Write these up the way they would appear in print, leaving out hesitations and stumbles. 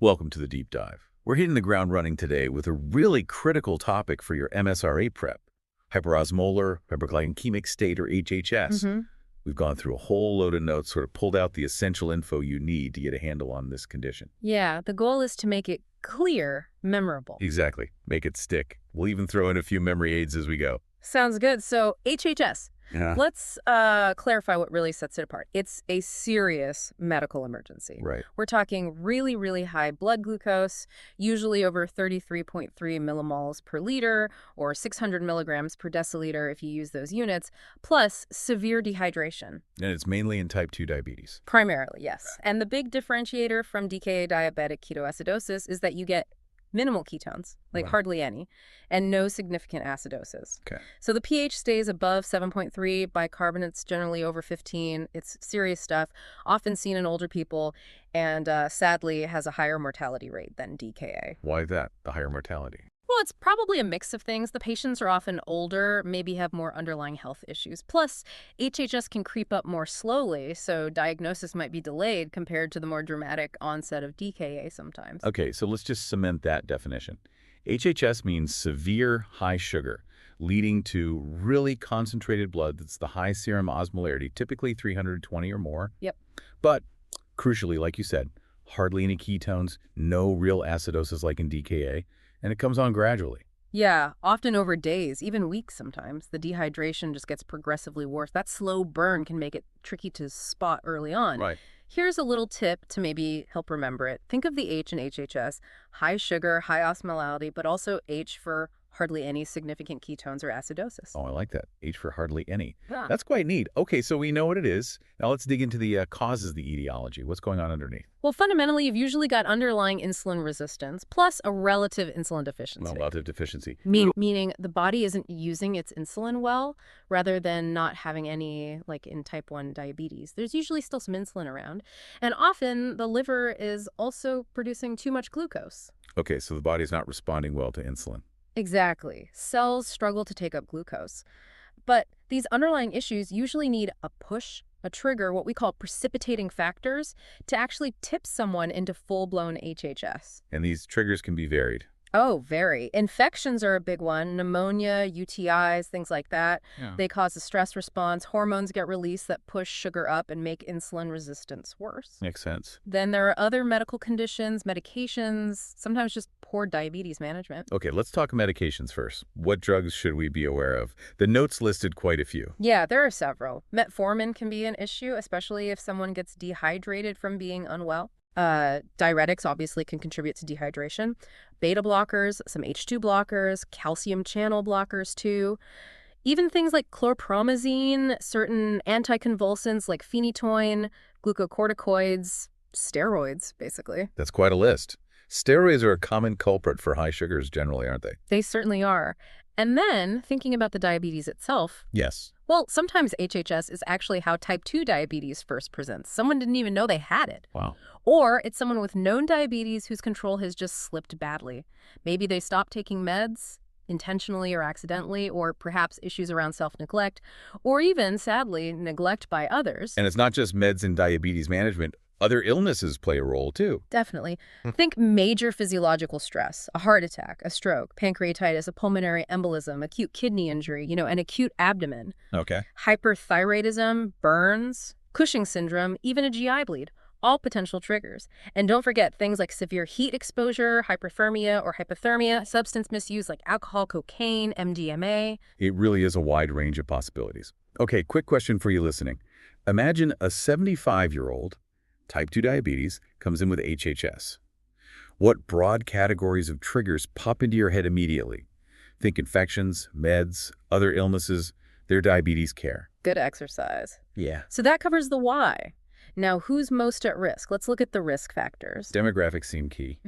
Welcome to the deep dive. We're hitting the ground running today with a really critical topic for your MSRA prep, hyperosmolar hyperglycaemic state, or HHS. We've gone through a whole load of notes, sort of pulled out the essential info you need to get a handle on this condition. Yeah, the goal is to make it clear, memorable. Exactly. Make it stick. We'll even throw in a few memory aids as we go. Sounds good. So HHS. Yeah. Let's clarify what really sets it apart. It's a serious medical emergency. Right. We're talking really, really high blood glucose, usually over 33.3 millimoles per liter or 600 milligrams per deciliter if you use those units, plus severe dehydration. And it's mainly in type 2 diabetes. Primarily, yes. And the big differentiator from DKA diabetic ketoacidosis is that you get minimal ketones, like hardly any, and no significant acidosis. Okay. So the pH stays above 7.3, bicarbonates generally over 15. It's serious stuff, often seen in older people, and sadly has a higher mortality rate than DKA. Why that, the higher mortality? Well, it's probably a mix of things. The patients are often older, maybe have more underlying health issues. Plus, HHS can creep up more slowly, so diagnosis might be delayed compared to the more dramatic onset of DKA sometimes. Okay, so let's just cement that definition. HHS means severe high sugar, leading to really concentrated blood that's the high serum osmolarity, typically 320 or more. Yep. But crucially, like you said, hardly any ketones, no real acidosis like in DKA, and it comes on gradually. Yeah, often over days, even weeks sometimes. The dehydration just gets progressively worse. That slow burn can make it tricky to spot early on. Right. Here's a little tip to maybe help remember it. Think of the H in HHS, high sugar, high osmolality, but also H for hardly any significant ketones or acidosis. Oh, I like that. H for hardly any. Yeah. That's quite neat. Okay, so we know what it is. Now let's dig into the causes of the etiology. What's going on underneath? Well, fundamentally, you've usually got underlying insulin resistance plus a relative insulin deficiency. Well, relative deficiency. Meaning the body isn't using its insulin well, rather than not having any, like in type 1 diabetes. There's usually still some insulin around. And often the liver is also producing too much glucose. Okay, so the body's not responding well to insulin. Exactly. Cells struggle to take up glucose. But these underlying issues usually need a push, a trigger, what we call precipitating factors, to actually tip someone into full-blown HHS. And these triggers can be varied. Oh, very. Infections are a big one. Pneumonia, UTIs, things like that. Yeah. They cause a stress response. Hormones get released that push sugar up and make insulin resistance worse. Makes sense. Then there are other medical conditions, medications, sometimes just poor diabetes management. Okay, let's talk medications first. What drugs should we be aware of? The notes listed quite a few. Yeah, there are several. Metformin can be an issue, especially if someone gets dehydrated from being unwell. Diuretics obviously can contribute to dehydration. Beta blockers, some H2 blockers, calcium channel blockers too. Even things like chlorpromazine, certain anticonvulsants like phenytoin, glucocorticoids, steroids, basically. That's quite a list. Steroids are a common culprit for high sugars generally, aren't they? They certainly are. And then, thinking about the diabetes itself, Yes. well, sometimes HHS is actually how type 2 diabetes first presents. Someone didn't even know they had it. Wow. Or it's someone with known diabetes whose control has just slipped badly. Maybe they stopped taking meds, intentionally or accidentally, or perhaps issues around self-neglect, or even, sadly, neglect by others. And it's not just meds and diabetes management. Other illnesses play a role, too. Definitely. Think major physiological stress, a heart attack, a stroke, pancreatitis, a pulmonary embolism, acute kidney injury, an acute abdomen, Okay. hyperthyroidism, burns, Cushing syndrome, even a GI bleed. All potential triggers. And don't forget things like severe heat exposure, hyperthermia or hypothermia, substance misuse like alcohol, cocaine, MDMA. It really is a wide range of possibilities. Okay, quick question for you listening. Imagine a 75-year-old, type 2 diabetes, comes in with HHS. What broad categories of triggers pop into your head immediately? Think infections, meds, other illnesses, their diabetes care. Good exercise. Yeah. So that covers the why. Now, who's most at risk? Let's look at the risk factors. Demographics seem key.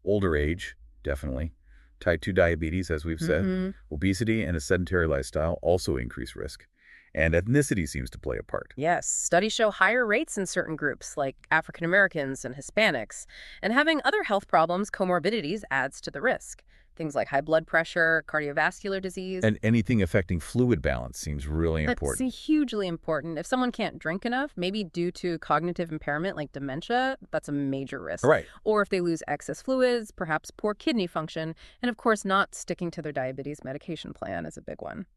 Older age, definitely. Type 2 diabetes, as we've said. Obesity and a sedentary lifestyle also increase risk. And ethnicity seems to play a part. Yes, studies show higher rates in certain groups, like African Americans and Hispanics. And having other health problems, comorbidities, adds to the risk. Things like high blood pressure, cardiovascular disease. And anything affecting fluid balance seems really That's important. hugely important. If someone can't drink enough, maybe due to cognitive impairment like dementia, that's a major risk. Right. Or if they lose excess fluids, perhaps poor kidney function, and of course not sticking to their diabetes medication plan is a big one.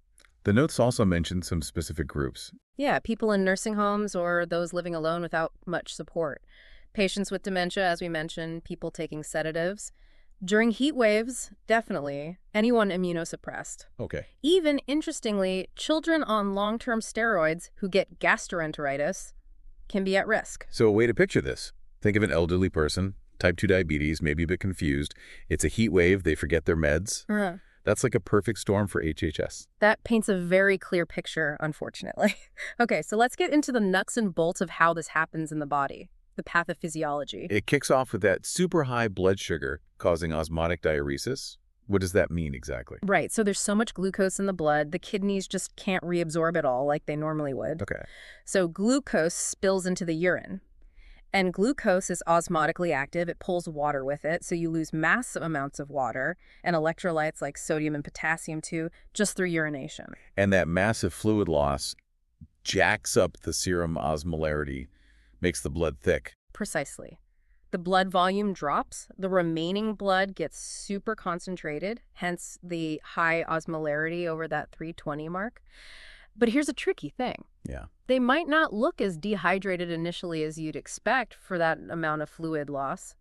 The notes also mention some specific groups. Yeah, people in nursing homes or those living alone without much support. Patients with dementia, as we mentioned, people taking sedatives. During heat waves, definitely, anyone immunosuppressed. Okay. Even, interestingly, children on long-term steroids who get gastroenteritis can be at risk. So a way to picture this. Think of an elderly person, type 2 diabetes, maybe a bit confused. It's a heat wave, they forget their meds. That's like a perfect storm for HHS. That paints a very clear picture, unfortunately. Okay, so let's get into the nuts and bolts of how this happens in the body, the pathophysiology. It kicks off with that super high blood sugar causing osmotic diuresis. What does that mean exactly? Right, so there's so much glucose in the blood, the kidneys just can't reabsorb it all like they normally would. Okay. So glucose spills into the urine. And glucose is osmotically active. It pulls water with it, so you lose massive amounts of water and electrolytes like sodium and potassium too, just through urination. And that massive fluid loss jacks up the serum osmolarity, makes the blood thick. Precisely. The blood volume drops, the remaining blood gets super concentrated, hence the high osmolarity over that 320 mark. But here's a tricky thing. Yeah. They might not look as dehydrated initially as you'd expect for that amount of fluid loss.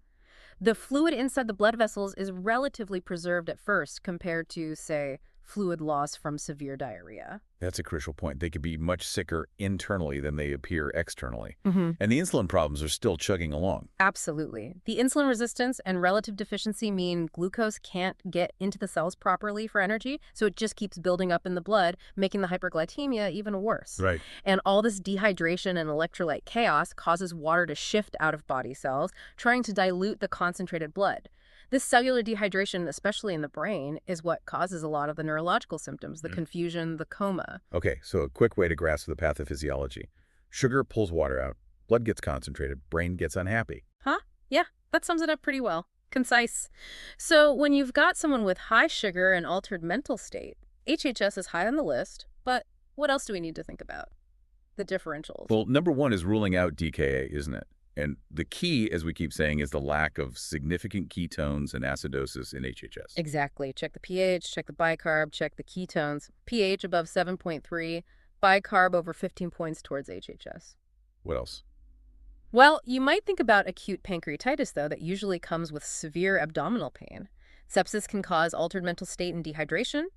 The fluid inside the blood vessels is relatively preserved at first compared to, say, fluid loss from severe diarrhea. That's a crucial point. They could be much sicker internally than they appear externally. Mm-hmm. And the insulin problems are still chugging along. Absolutely. The insulin resistance and relative deficiency mean glucose can't get into the cells properly for energy, so it just keeps building up in the blood, making the hyperglycemia even worse. Right. And all this dehydration and electrolyte chaos causes water to shift out of body cells, trying to dilute the concentrated blood. This cellular dehydration, especially in the brain, is what causes a lot of the neurological symptoms, the confusion, the coma. Okay, so a quick way to grasp the pathophysiology. Sugar pulls water out, blood gets concentrated, brain gets unhappy. Huh? Yeah, that sums it up pretty well. Concise. So when you've got someone with high sugar and altered mental state, HHS is high on the list, but what else do we need to think about? The differentials. Well, number one is ruling out DKA, isn't it? And the key, as we keep saying, is the lack of significant ketones and acidosis in HHS. Exactly. Check the pH, check the bicarb, check the ketones. pH above 7.3, bicarb over 15 points towards HHS. What else? Well, you might think about acute pancreatitis, though, that usually comes with severe abdominal pain. Sepsis can cause altered mental state and dehydration.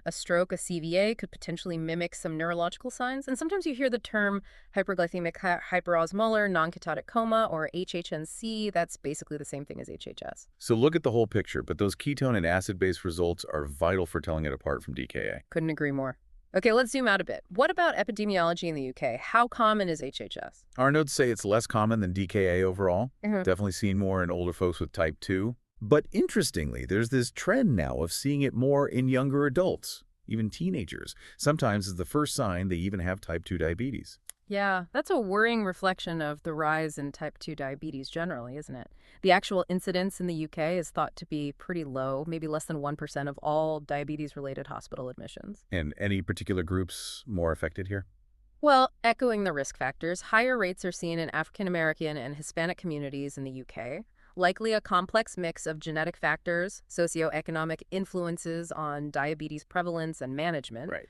A stroke, a CVA, could potentially mimic some neurological signs. And sometimes you hear the term hyperglycemic hyperosmolar non-ketotic coma, or HHNC. That's basically the same thing as HHS. So look at the whole picture, but those ketone and acid-based results are vital for telling it apart from DKA. Couldn't agree more. Okay, let's zoom out a bit. What about epidemiology in the UK? How common is HHS? Our notes say it's less common than DKA overall. Definitely seen more in older folks with type 2. But interestingly, there's this trend now of seeing it more in younger adults, even teenagers. Sometimes it's the first sign they even have type 2 diabetes. Yeah, that's a worrying reflection of the rise in type 2 diabetes generally, isn't it? The actual incidence in the UK is thought to be pretty low, maybe less than 1% of all diabetes-related hospital admissions. And any particular groups more affected here? Well, echoing the risk factors, higher rates are seen in African American and Hispanic communities in the UK. Likely a complex mix of genetic factors, socioeconomic influences on diabetes prevalence and management. Right.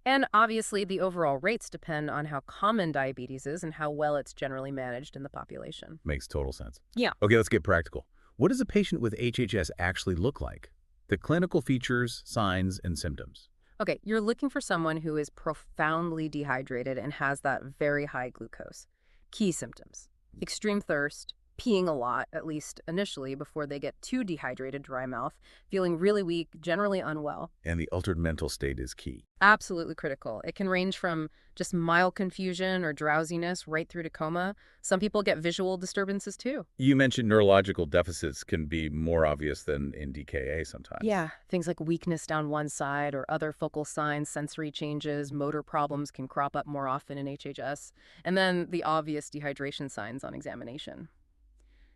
And obviously, the overall rates depend on how common diabetes is and how well it's generally managed in the population. Makes total sense. Yeah. Okay, let's get practical. What does a patient with HHS actually look like? The clinical features, signs, and symptoms. Okay, you're looking for someone who is profoundly dehydrated and has that very high glucose. Key symptoms: extreme thirst, peeing a lot, at least initially, before they get too dehydrated, dry mouth, feeling really weak, generally unwell. And the altered mental state is key. Absolutely critical. It can range from just mild confusion or drowsiness right through to coma. Some people get visual disturbances too. You mentioned neurological deficits can be more obvious than in DKA sometimes. Yeah, things like weakness down one side or other focal signs, sensory changes, motor problems can crop up more often in HHS. And then the obvious dehydration signs on examination.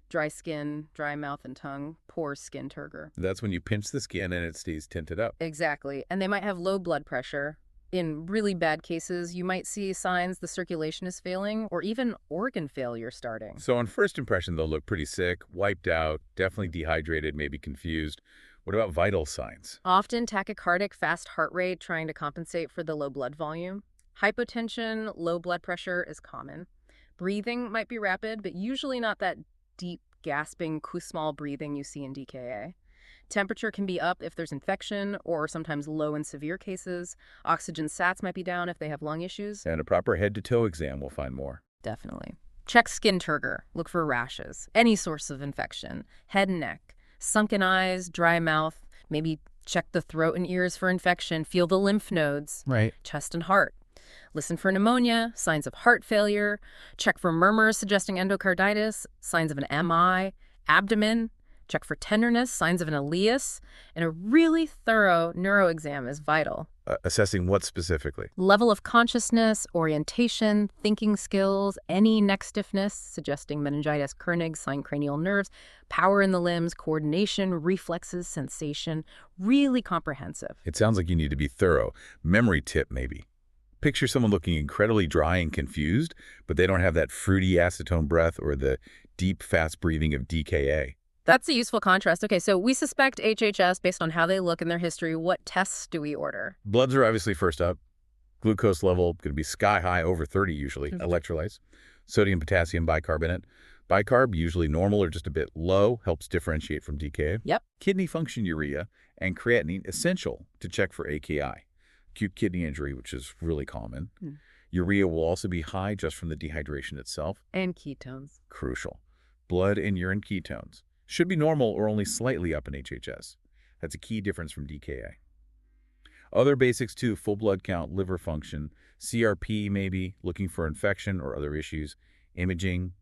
Dry skin, dry mouth and tongue, poor skin turgor. That's when you pinch the skin and it stays tinted up. Exactly. And they might have low blood pressure. In really bad cases, you might see signs the circulation is failing or even organ failure starting. So on first impression, they'll look pretty sick, wiped out, definitely dehydrated, maybe confused. What about vital signs? Often tachycardic, fast heart rate trying to compensate for the low blood volume. Hypotension, low blood pressure is common. Breathing might be rapid, but usually not that deep, gasping, Kussmaul breathing you see in DKA. Temperature can be up if there's infection, or sometimes low in severe cases. Oxygen sats might be down if they have lung issues. And a proper head-to-toe exam will find more. Definitely. Check skin turgor. Look for rashes. Any source of infection. Head and neck. Sunken eyes, dry mouth. Maybe check the throat and ears for infection. Feel the lymph nodes. Right. Chest and heart. Listen for pneumonia, signs of heart failure. Check for murmurs suggesting endocarditis, signs of an MI. Abdomen. Check for tenderness, signs of an ileus. And a really thorough neuro exam is vital. Assessing what specifically? Level of consciousness, orientation, thinking skills, any neck stiffness, suggesting meningitis, Kernig's, sign cranial nerves, power in the limbs, coordination, reflexes, sensation. Really comprehensive. It sounds like you need to be thorough. Memory tip, maybe. Picture someone looking incredibly dry and confused, but they don't have that fruity acetone breath or the deep, fast breathing of DKA. That's a useful contrast. Okay, so we suspect HHS based on how they look and their history. What tests do we order? Bloods are obviously first up. Glucose level going to be sky high, over 30 usually. Electrolytes. Sodium, potassium, bicarbonate. Bicarb, usually normal or just a bit low, helps differentiate from DKA. Yep. Kidney function urea and creatinine, essential to check for AKI. Acute kidney injury, which is really common. Urea will also be high just from the dehydration itself. And ketones. Crucial. Blood and urine ketones should be normal or only slightly up in HHS. That's a key difference from DKA. Other basics too, full blood count, liver function, CRP maybe, looking for infection or other issues, imaging,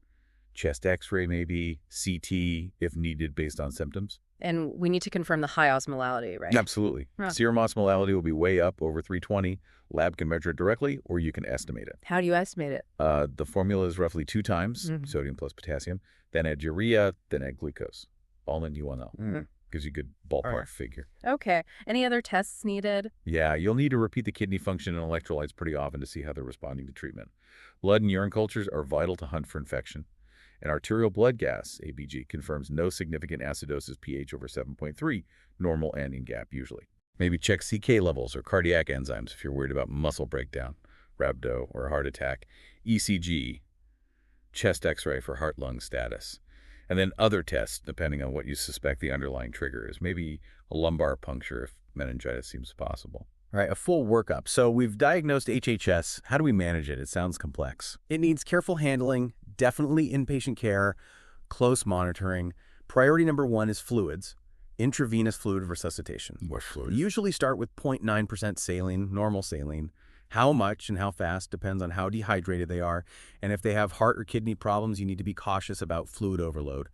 chest x-ray maybe, CT if needed based on symptoms. And we need to confirm the high osmolality, right? Absolutely. Huh. Serum osmolality will be way up over 320. Lab can measure it directly or you can estimate it. How do you estimate it? The formula is roughly 2 times sodium plus potassium, then add urea, then add glucose. All in U1L. Gives you a good ballpark figure. Okay. Any other tests needed? Yeah, you'll need to repeat the kidney function and electrolytes pretty often to see how they're responding to treatment. Blood and urine cultures are vital to hunt for infection. And arterial blood gas, ABG, confirms no significant acidosis pH over 7.3, normal and in gap usually. Maybe check CK levels or cardiac enzymes if you're worried about muscle breakdown, rhabdo, or a heart attack. ECG, chest x-ray for heart-lung status. And then other tests, depending on what you suspect the underlying trigger is. Maybe a lumbar puncture if meningitis seems possible. All right, a full workup. So we've diagnosed HHS. How do we manage it? It sounds complex. It needs careful handling, definitely inpatient care, close monitoring. Priority number 1 is fluids, intravenous fluid resuscitation. What fluids? Usually start with 0.9% saline, normal saline. How much and how fast depends on how dehydrated they are. And if they have heart or kidney problems, you need to be cautious about fluid overload.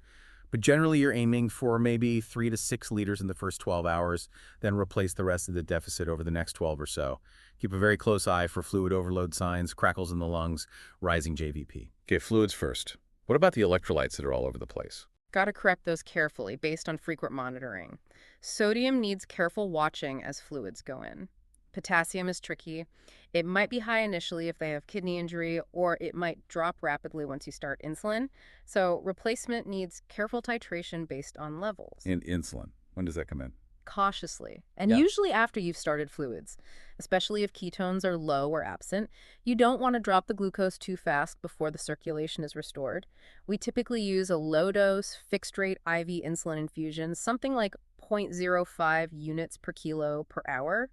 But generally, you're aiming for maybe 3 to 6 liters in the first 12 hours, then replace the rest of the deficit over the next 12 or so. Keep a very close eye for fluid overload signs, crackles in the lungs, rising JVP. Okay, fluids first. What about the electrolytes that are all over the place? Got to correct those carefully based on frequent monitoring. Sodium needs careful watching as fluids go in. Potassium is tricky. It might be high initially if they have kidney injury, or it might drop rapidly once you start insulin. So replacement needs careful titration based on levels. And insulin. When does that come in? Cautiously, and usually after you've started fluids, especially if ketones are low or absent. You don't want to drop the glucose too fast before the circulation is restored. We typically use a low-dose, fixed-rate IV insulin infusion, something like 0.05 units per kilo per hour.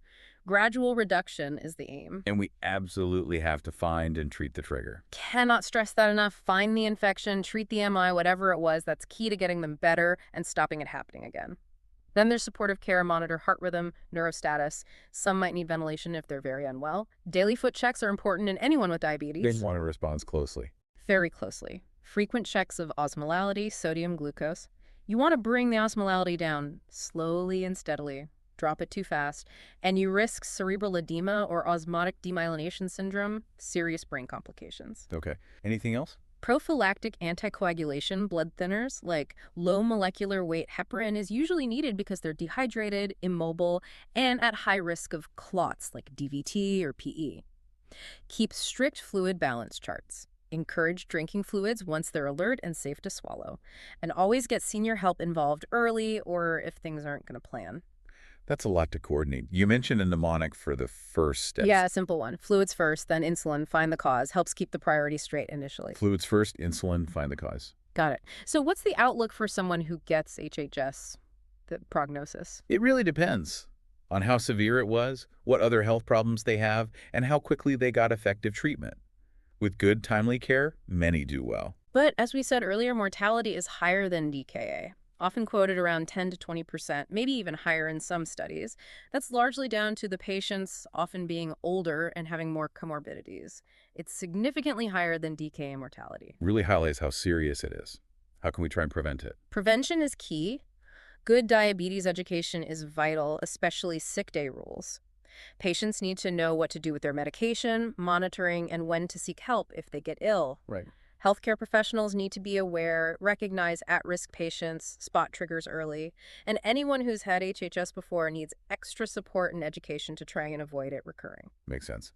Gradual reduction is the aim. And we absolutely have to find and treat the trigger. Cannot stress that enough. Find the infection, treat the MI, whatever it was. That's key to getting them better and stopping it happening again. Then there's supportive care, monitor heart rhythm, neurostatus. Some might need ventilation if they're very unwell. Daily foot checks are important in anyone with diabetes. They want to respond closely. Very closely. Frequent checks of osmolality, sodium, glucose. You want to bring the osmolality down slowly and steadily. Drop it too fast, and you risk cerebral edema or osmotic demyelination syndrome, serious brain complications. Okay. Anything else? Prophylactic anticoagulation blood thinners like low molecular weight heparin is usually needed because they're dehydrated, immobile, and at high risk of clots like DVT or PE. Keep strict fluid balance charts. Encourage drinking fluids once they're alert and safe to swallow. And always get senior help involved early or if things aren't going to plan. That's a lot to coordinate. You mentioned a mnemonic for the first steps. Yeah, a simple one. Fluids first, then insulin, find the cause. Helps keep the priority straight initially. Fluids first, insulin, find the cause. Got it. So what's the outlook for someone who gets HHS, the prognosis? It really depends on how severe it was, what other health problems they have, and how quickly they got effective treatment. With good, timely care, many do well. But as we said earlier, mortality is higher than DKA. Often quoted around 10 to 20%, maybe even higher in some studies. That's largely down to the patients often being older and having more comorbidities. It's significantly higher than DKA mortality. Really highlights how serious it is. How can we try and prevent it? Prevention is key. Good diabetes education is vital, especially sick day rules. Patients need to know what to do with their medication, monitoring, and when to seek help if they get ill. Right. Healthcare professionals need to be aware, recognize at-risk patients, spot triggers early, and anyone who's had HHS before needs extra support and education to try and avoid it recurring. Makes sense.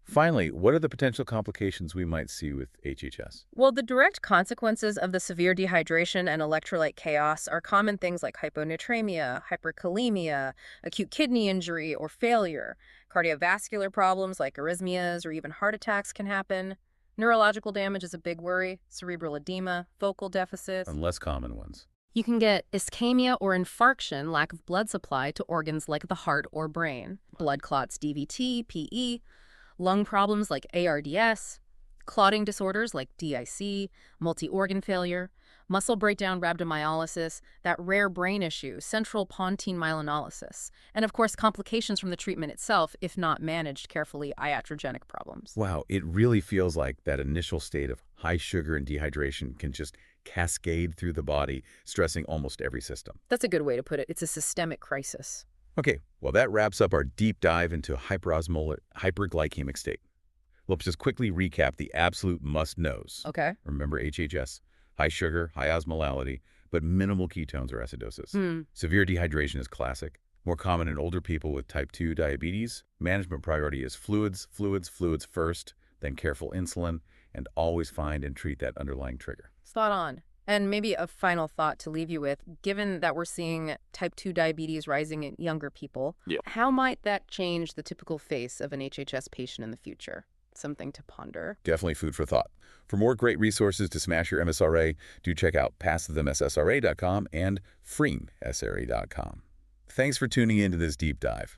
Finally, what are the potential complications we might see with HHS? Well, the direct consequences of the severe dehydration and electrolyte chaos are common things like hyponatremia, hyperkalemia, acute kidney injury or failure. Cardiovascular problems like arrhythmias or even heart attacks can happen. Neurological damage is a big worry, cerebral edema, vocal deficits. And less common ones. You can get ischemia or infarction, lack of blood supply to organs like the heart or brain, blood clots, DVT, PE, lung problems like ARDS, clotting disorders like DIC, multi-organ failure, muscle breakdown rhabdomyolysis, that rare brain issue, central pontine myelinolysis, and of course complications from the treatment itself if not managed carefully, iatrogenic problems. Wow, it really feels like that initial state of high sugar and dehydration can just cascade through the body, stressing almost every system. That's a good way to put it. It's a systemic crisis. Okay, well that wraps up our deep dive into hyperosmolar hyperglycaemic state. Let's just quickly recap the absolute must-knows. Okay. Remember HHS, high sugar, high osmolality, but minimal ketones or acidosis. Severe dehydration is classic. More common in older people with type 2 diabetes. Management priority is fluids first, then careful insulin, and always find and treat that underlying trigger. Spot on. And maybe a final thought to leave you with, given that we're seeing type 2 diabetes rising in younger people, how might that change the typical face of an HHS patient in the future? Something to ponder. Definitely food for thought. For more great resources to smash your MSRA, do check out passthemsra.com and freemsra.com. Thanks for tuning in to this deep dive.